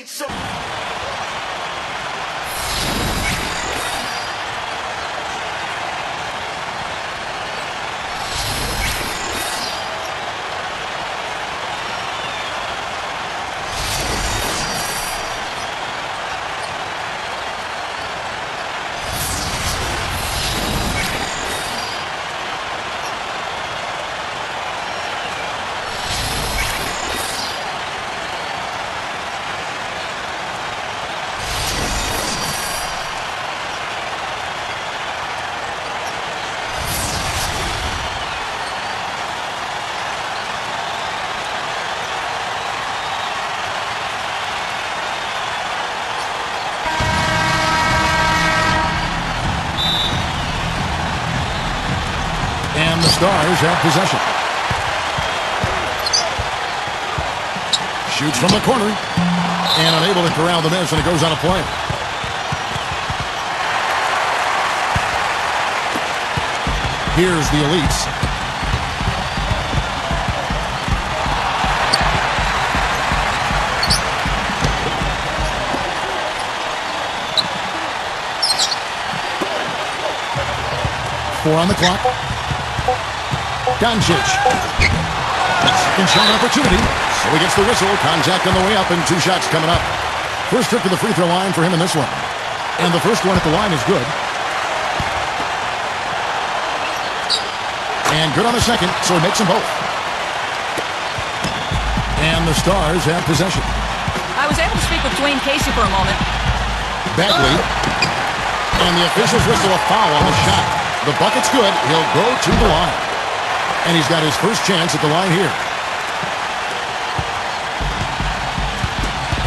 So And the Stars have possession. Shoots from the corner. And unable to corral the miss, and it goes out of play. Here's the Elites. Four on the clock. Doncic. Second shot opportunity. So he gets the whistle. Contact on the way up and two shots coming up. First trip to the free throw line for him in this one. And the first one at the line is good. And good on the second, so he makes them both. And the Stars have possession. I was able to speak with Dwayne Casey for a moment. Bagley. And the officials whistle a foul on the shot. The bucket's good. He'll go to the line. And he's got his first chance at the line here.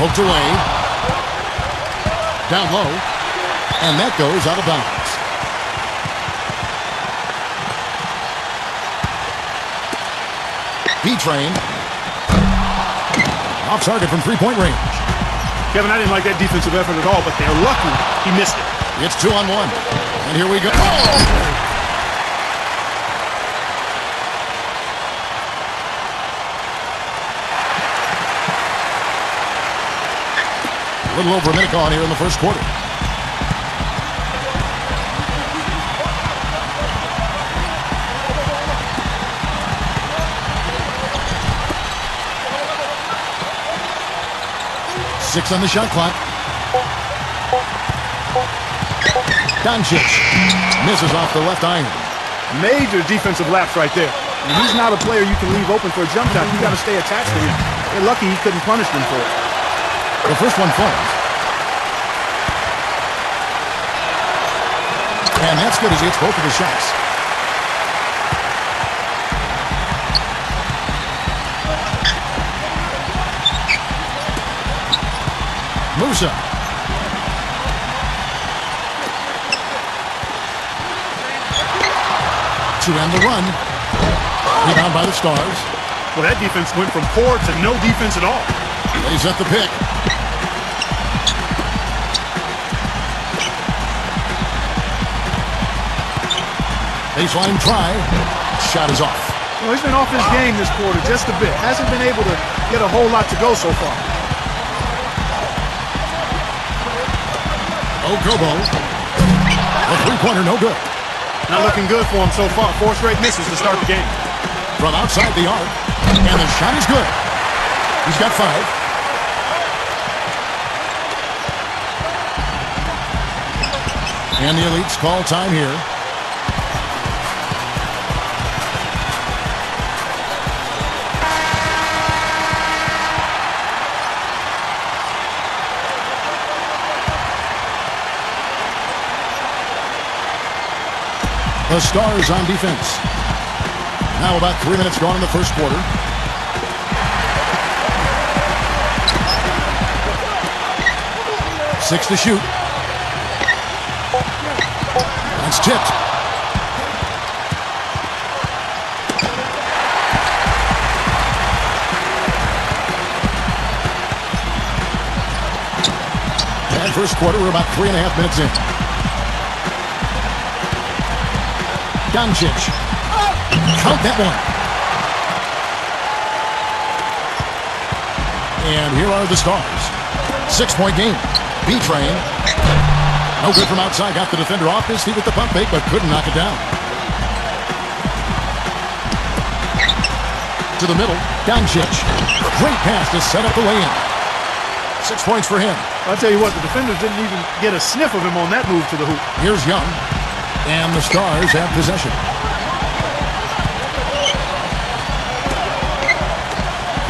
Poked away. Down low. And that goes out of bounds. B-Train. Off target from three-point range. Kevin, I didn't like that defensive effort at all, but they're lucky he missed it. It's 2-on-1. And here we go. A little over a minute gone here in the first quarter. Six on the shot clock. Doncic misses off the left iron. Major defensive lapse right there. And he's not a player you can leave open for a jump shot. You got to stay attached to him. They're lucky he couldn't punish them for it. The first one falls. And that's good as he hits both of his shots. Musa. To end the run. Rebound by the Stars. Well, that defense went from poor to no defense at all. Lays up the pick. Baseline try. Shot is off. Well, he's been off his game this quarter just a bit. Hasn't been able to get a whole lot to go so far. Okobo. A three-pointer, no good. Not looking good for him so far. 4 straight misses to start the game. From outside the arc. And the shot is good. He's got 5. And the Elites call time here. The Stars on defense. Now about 3 minutes gone in the first quarter. Six to shoot. That's tipped. And first quarter, we're about 3.5 minutes in. Doncic. Count that one. And here are the Stars. 6-point game. B-Train. No good from outside. Got the defender off his feet with the pump fake, but couldn't knock it down. To the middle. Doncic. Great pass to set up the lay-in. 6 points for him. I'll tell you what, the defenders didn't even get a sniff of him on that move to the hoop. Here's Young. And the Stars have possession.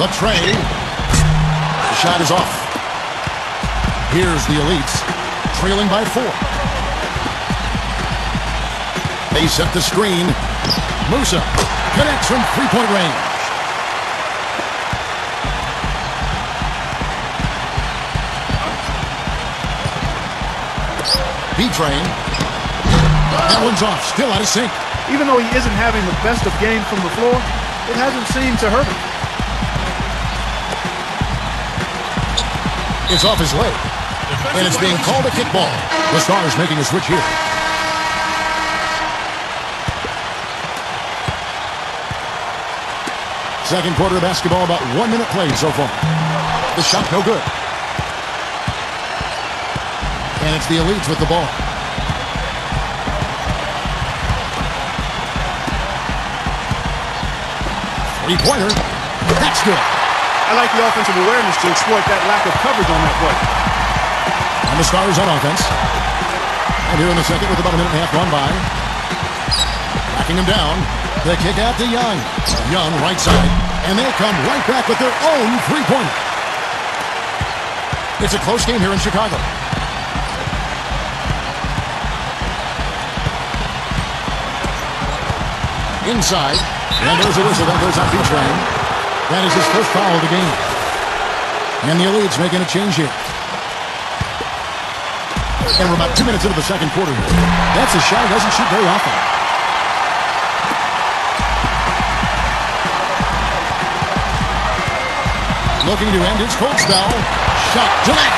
The tray. The shot is off. Here's the Elites, trailing by 4. They set the screen. Musa connects from three-point range. B-Train. That one's off, still out of sync. Even though he isn't having the best of games from the floor, it hasn't seemed to hurt him. It's off his leg. And it's being called a kickball. The Stars making a switch here. Second quarter of basketball, about 1 minute played so far. The shot no good. And it's the Elites with the ball. Three-pointer. That's good. I like the offensive awareness to exploit that lack of coverage on that play. And the Stars on offense. And here in the second with about a minute and a half gone by. Backing him down. The kick out to Young. Young right side. And they come right back with their own three-pointer. It's a close game here in Chicago. Inside. And there's a whistle that goes on B-Train. That is his first foul of the game. And the Elites making a change here. And we're about 2 minutes into the second quarter here. That's a shot he doesn't shoot very often. Looking to end his cold spell. Shot denied.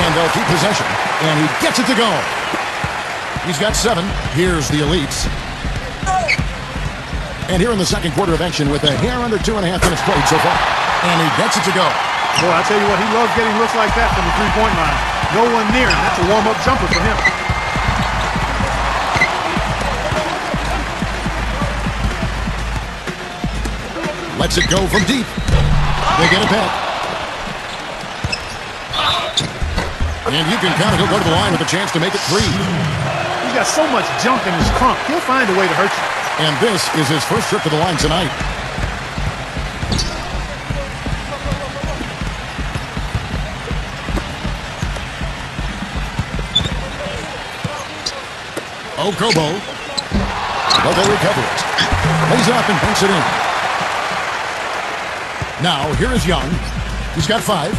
And they'll keep possession. And he gets it to go. He's got 7. Here's the Elites. And here in the second quarter of action with a hair under 2.5 minutes played so far. And he gets it to go. Boy, I tell you what, he loves getting looks like that from the three-point line. No one near him. That's a warm-up jumper for him. Lets it go from deep. They get it back. And you can count it. He'll go to the line with a chance to make it 3. He's got so much junk in his trunk. He'll find a way to hurt you. And this is his first trip to the line tonight. Okobo. Well, they recover it. Lays it up and banks it in. Now, here is Young. He's got 5.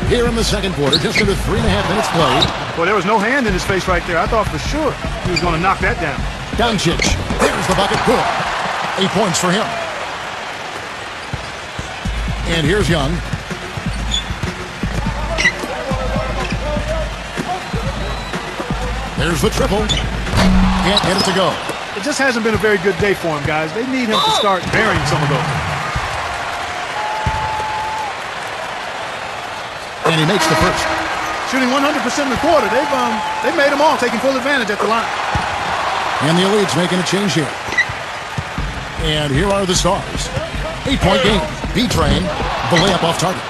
Here in the second quarter, just under 3.5 minutes played. Well, there was no hand in his face right there. I thought for sure he was going to knock that down. Doncic. There's the bucket. Good. 8 points for him. And here's Young. There's the triple. Can't get it to go. It just hasn't been a very good day for him, guys. They need him to start burying some of those. And he makes the first. Shooting 100% in the quarter. They've made them all, taking full advantage at the line. And the Elites making a change here. And here are the Stars. 8-point game. B-Train, the layup off target.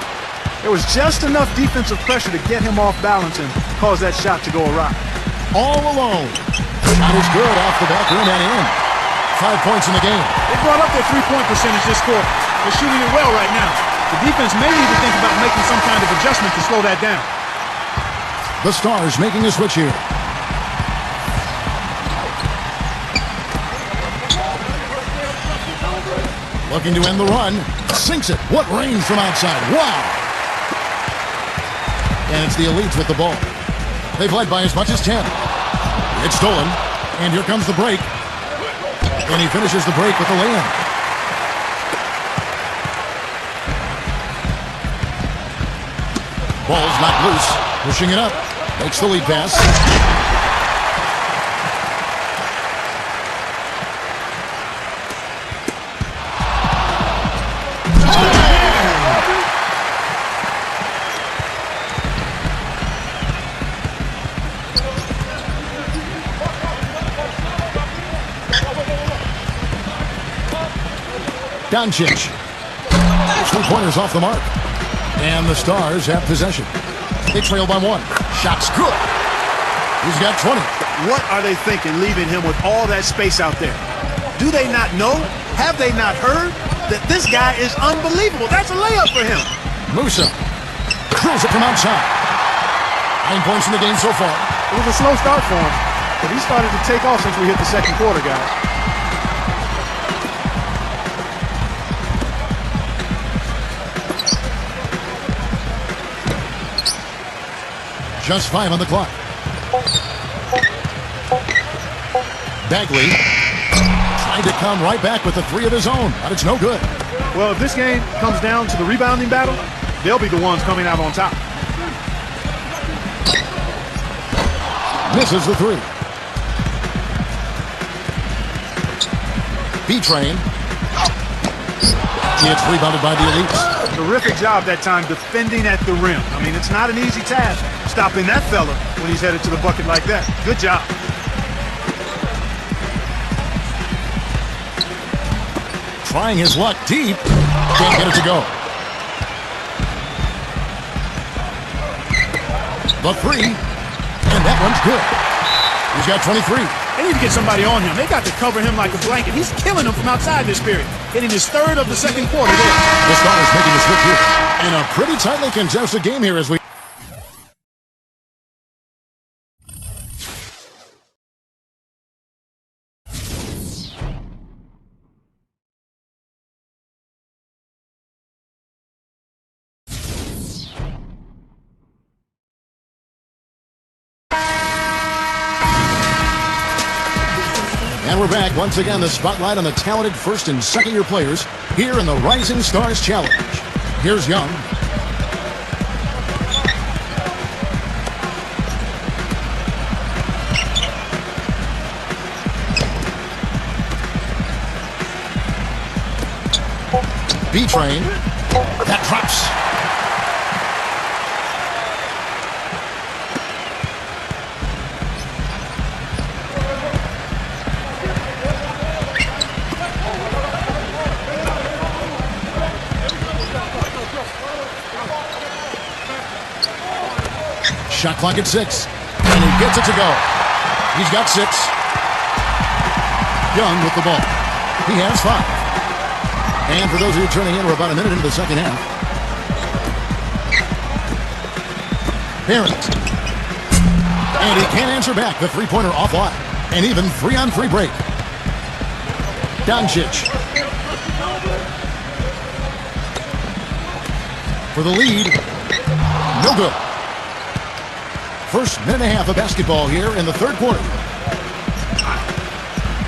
There was just enough defensive pressure to get him off balance and cause that shot to go awry. All alone. Shot is good off the back rim and in. 5 points in the game. They brought up their three-point percentage this quarter. They're shooting it well right now. The defense may need to think about making some kind of adjustment to slow that down. The Stars making a switch here. Looking to end the run. Sinks it. What range from outside. Wow. And it's the Elites with the ball. They've led by as much as 10. It's stolen. And here comes the break. And he finishes the break with the lay-in. Ball's not loose. Pushing it up. Makes the lead pass. Doncic. 3-pointers off the mark. And the Stars have possession. They trail by 1. Shot's good. He's got 20. What are they thinking leaving him with all that space out there? Do they not know? Have they not heard that this guy is unbelievable? That's a layup for him. Musa drills it from outside. 9 points in the game so far. It was a slow start for him, but he started to take off since we hit the second quarter, guys. Just 5 on the clock. Bagley trying to come right back with the 3 of his own, but it's no good. Well, if this game comes down to the rebounding battle, they'll be the ones coming out on top. Misses the 3. B-Train. It's rebounded by the Elites. Terrific job that time defending at the rim. I mean, it's not an easy task stopping that fella when he's headed to the bucket like that. Good job. Trying his luck deep. Can't get it to go. The 3. And that one's good. He's got 23. They need to get somebody on him. They got to cover him like a blanket. He's killing them from outside this period. Hitting his 3rd of the second quarter there. The Stars making the switch here. And a pretty tightly contested game here as we... And we're back. Once again, the spotlight on the talented first and second year players here in the Rising Stars Challenge. Here's Young. B-Train. That drops. Shot clock at 6. And he gets it to go. He's got 6. Young with the ball. He has 5. And for those of you turning in, we're about a minute into the second half. Barrett. And he can't answer back. The 3-pointer offline. And even 3-on-3 break. Doncic. For the lead. No good. First minute and a half of basketball here in the third quarter.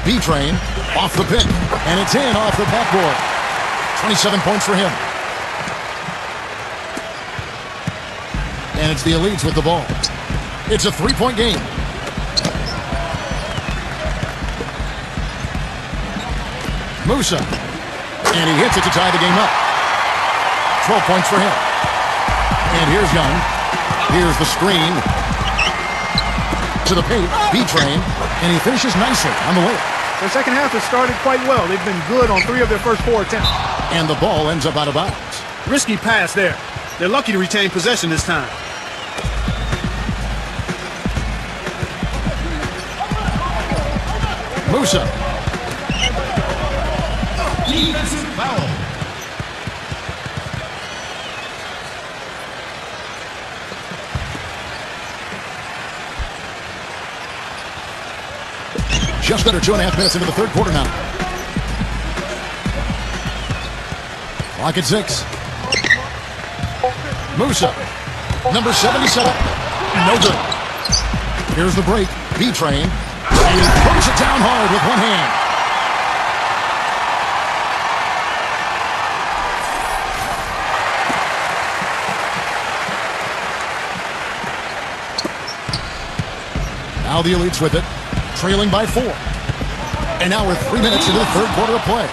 B-Train off the pick. And it's in off the backboard. 27 points for him. And it's the Elites with the ball. It's a 3-point game. Musa. And he hits it to tie the game up. 12 points for him. And here's Young. Here's the screen. To the paint. B-Train. And he finishes nicely on the layup. The second half has started quite well. They've been good on 3 of their first 4 attempts. And the ball ends up out of bounds. Risky pass there. They're lucky to retain possession this time. Musa. Defensive foul. Just under 2.5 minutes into the third quarter now. Clock at 6. Musa. Number 77. No good. Here's the break. B-Train. And he throws it down hard with one hand. Now the Elites with it. Trailing by 4. And now we're 3 minutes into the third quarter of play.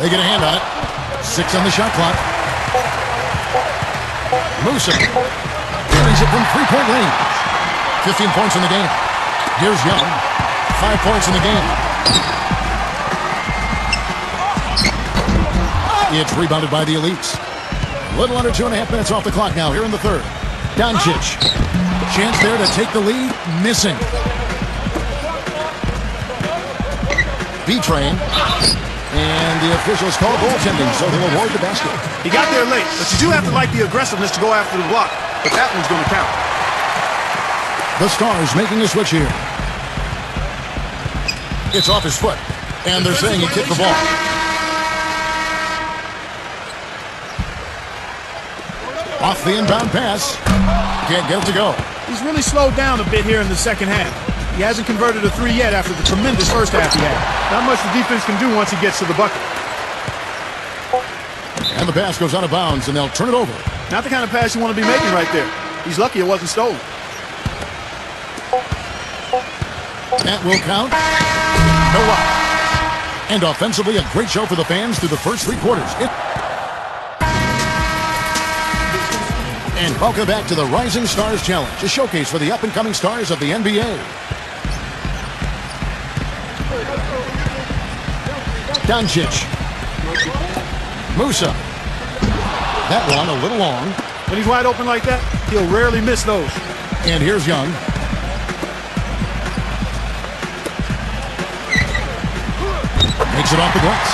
They get a hand on it. 6 on the shot clock. Musa carries it from three-point range. 15 points in the game. Here's Young. 5 points in the game. It's rebounded by the Elites. A little under 2.5 minutes off the clock now here in the third. Doncic. Chance there to take the lead. Missing. B-Train. And the officials call goaltending, so they'll award the basket. He got there late, but you do have to like the aggressiveness to go after the block. But that one's going to count. The Stars making a switch here. It's off his foot, and they're saying he kicked the ball. Off the inbound pass. Can't get it to go. He's really slowed down a bit here in the second half. He hasn't converted a three yet after the tremendous first half he had. Not much the defense can do once he gets to the bucket. And the pass goes out of bounds, and they'll turn it over. Not the kind of pass you want to be making right there. He's lucky it wasn't stolen. That will count. No out. And offensively, a great show for the fans through the first 3 quarters. And welcome back to the Rising Stars Challenge, a showcase for the up-and-coming stars of the NBA. Doncic. Musa. That one a little long. When he's wide open like that, he'll rarely miss those. And here's Young. Makes it off the glass.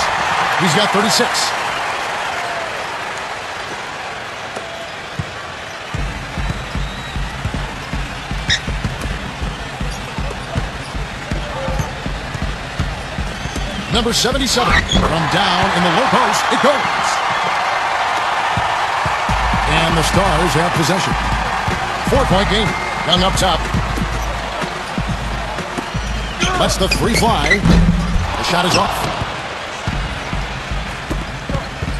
He's got 36. Number 77, from down in the low post, it goes. And the Stars have possession. 4-point game. Young up top. Lets the three fly. The shot is off.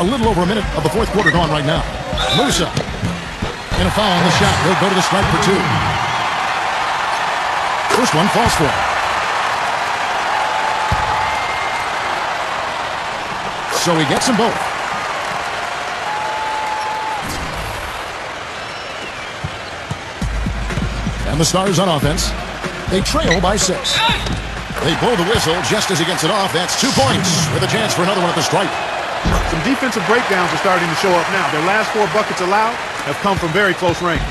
A little over a minute of the fourth quarter gone right now. Musa. And a foul on the shot. He'll go to the strike for 2. First one falls for him. So he gets them both. And the Stars on offense. They trail by 6. They blow the whistle just as he gets it off. That's 2 points with a chance for another one at the stripe. Some defensive breakdowns are starting to show up now. Their last 4 buckets allowed have come from very close range.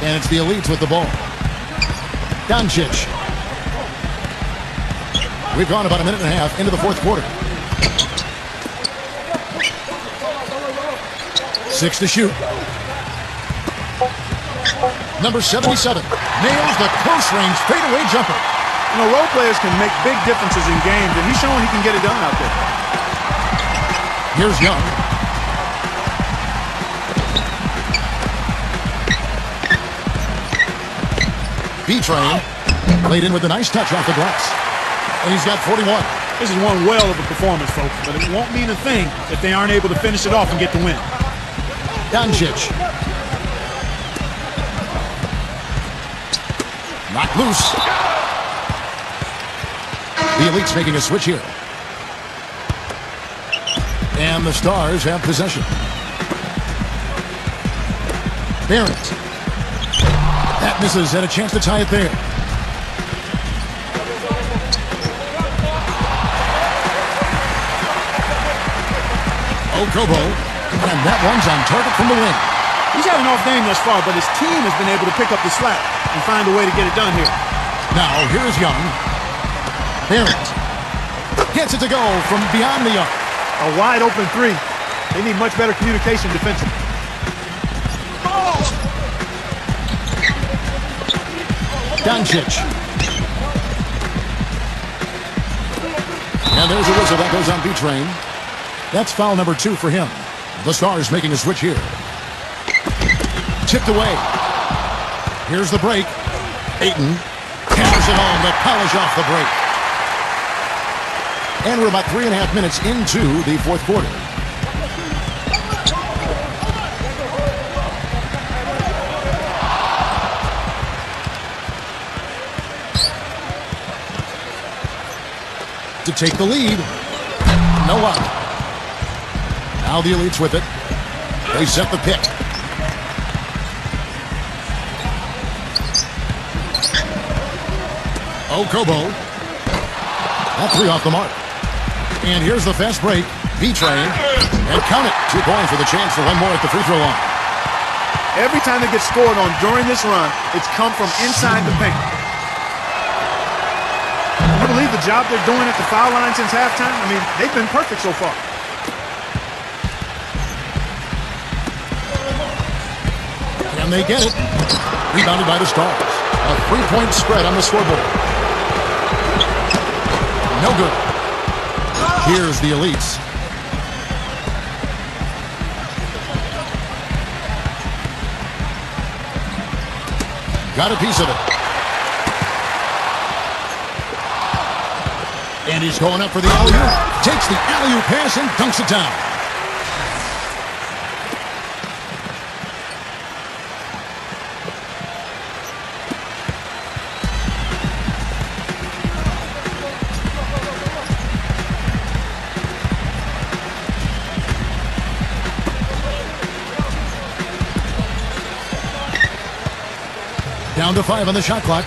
And it's the Elites with the ball. Doncic. We've gone about a minute and a half into the fourth quarter. 6 to shoot. Number 77 nails the close-range fadeaway jumper. You know, role players can make big differences in games, and he's showing he can get it done out there. Here's Young. B-Train laid in with a nice touch off the glass. And he's got 41. This is one well of a performance, folks, but it won't mean a thing if they aren't able to finish it off and get the win. Doncic. Knocked loose. The Elites making a switch here. And the Stars have possession. Barrett. That misses, and a chance to tie it there. Okobo. And that one's on target from the wing. He's had an off game thus far, but his team has been able to pick up the slack and find a way to get it done here. Now, here's Young. Barrett gets it to go from beyond the arc. A wide open 3. They need much better communication defensively. Doncic. And there's a whistle that goes on B-Train. That's foul number 2 for him. The Stars making a switch here. Tipped away. Here's the break. Ayton hammers it home to polish off the break. And we're about 3.5 minutes into the fourth quarter. To take the lead. No out. Now the Elites with it. They set the pick. Okobo. That three off the mark. And here's the fast break. B-Train. And count it. 2 points for the chance for one more at the free throw line. Every time they get scored on during this run, it's come from inside the paint. Can you believe the job they're doing at the foul line since halftime? I mean, they've been perfect so far. And they get it. Rebounded by the Stars. A 3-point spread on the scoreboard. No good. Here's the Elites. Got a piece of it. And he's going up for the alley-oop. Takes the alley-oop pass and dunks it down. Down to 5 on the shot clock.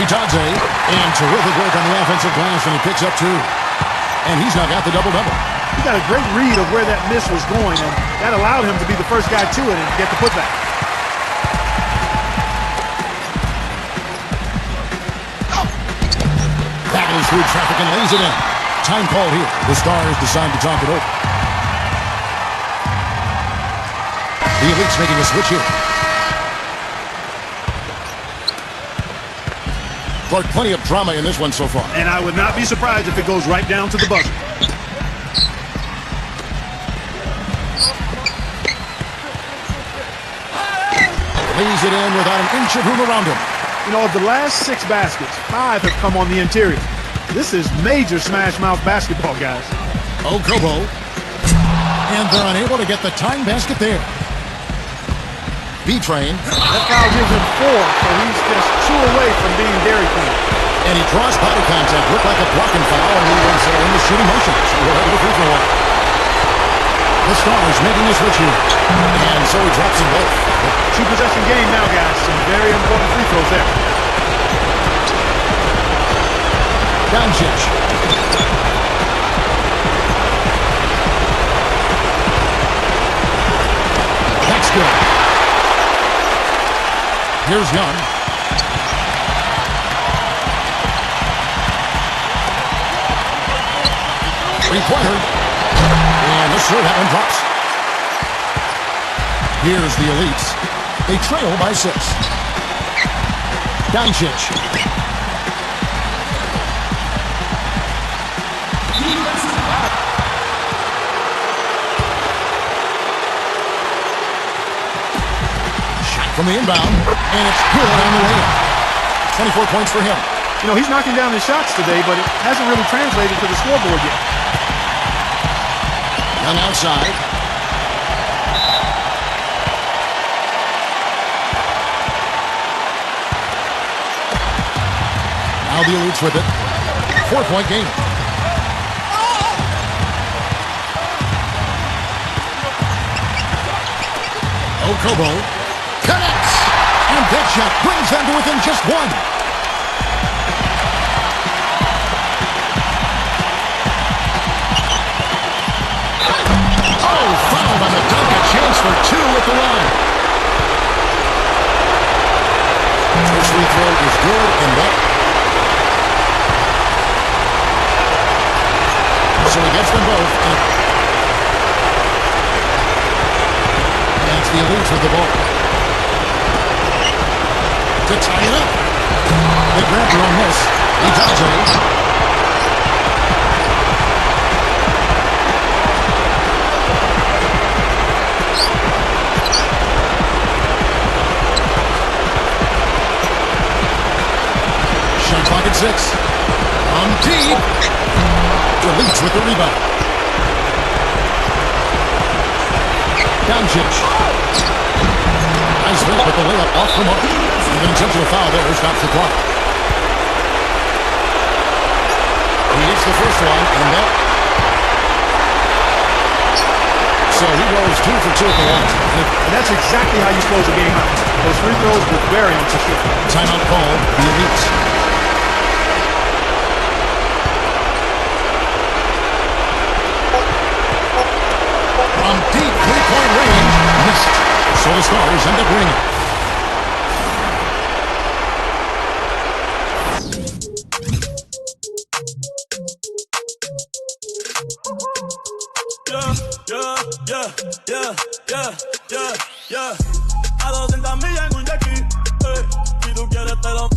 Itadze, and terrific work on the offensive glass, and he picks up 2. And he's now got the double-double. He got a great read of where that miss was going, and that allowed him to be the first guy to it and get the putback. Battles through traffic and lays it in. Time call here. The Stars decide to talk it over. The Elites making a switch here. Clark, plenty of drama in this one so far. And I would not be surprised if it goes right down to the buzzer. Lays it in without an inch of room around him. You know, of the last 6 baskets, 5 have come on the interior. This is major smash-mouth basketball, guys. Okobo. And they're unable to get the tying basket there. B-Train. That foul gives him 4, so he's just 2 away from being Dairy Queen. And he draws body contact. Looked like a blocking foul, and he was in the shooting motion. So we're over the free throw line. The Stars making a switch here. And so he drops them both. 2-possession game now, guys. Some very important free throws there. Doncic. That's good. Here's Young. Three-pointer. And this sure that one drops. Here's the Elites. They trail by 6. Doncic. From the inbound, and it's good on the way. 24 points for him. You know, he's knocking down his shots today, but it hasn't really translated to the scoreboard yet. Young outside. Now the Elites with it. 4-point game. Okobo. Connects! And that shot brings them to within just 1. Oh, fouled on the dunk. A chance for 2 at the line. First free throw is good, and that. So he gets them both. And it's the Elites with the ball. To tie it up. They grab their own miss. Itadze. Shot clock at 6. On deep. Elites with the rebound. Doncic. Nice look with the layup off the mark. An intentional foul there stops the clock. He hits the first one, and that so he goes 2 for 2 at the line. And that's exactly how you close a game out. Those free throws were very unsufficient. Timeout called the Elites. From deep three-point range, missed. So the Stars end up winning. A 200 millas en un jet ski. Si tú quieres te lo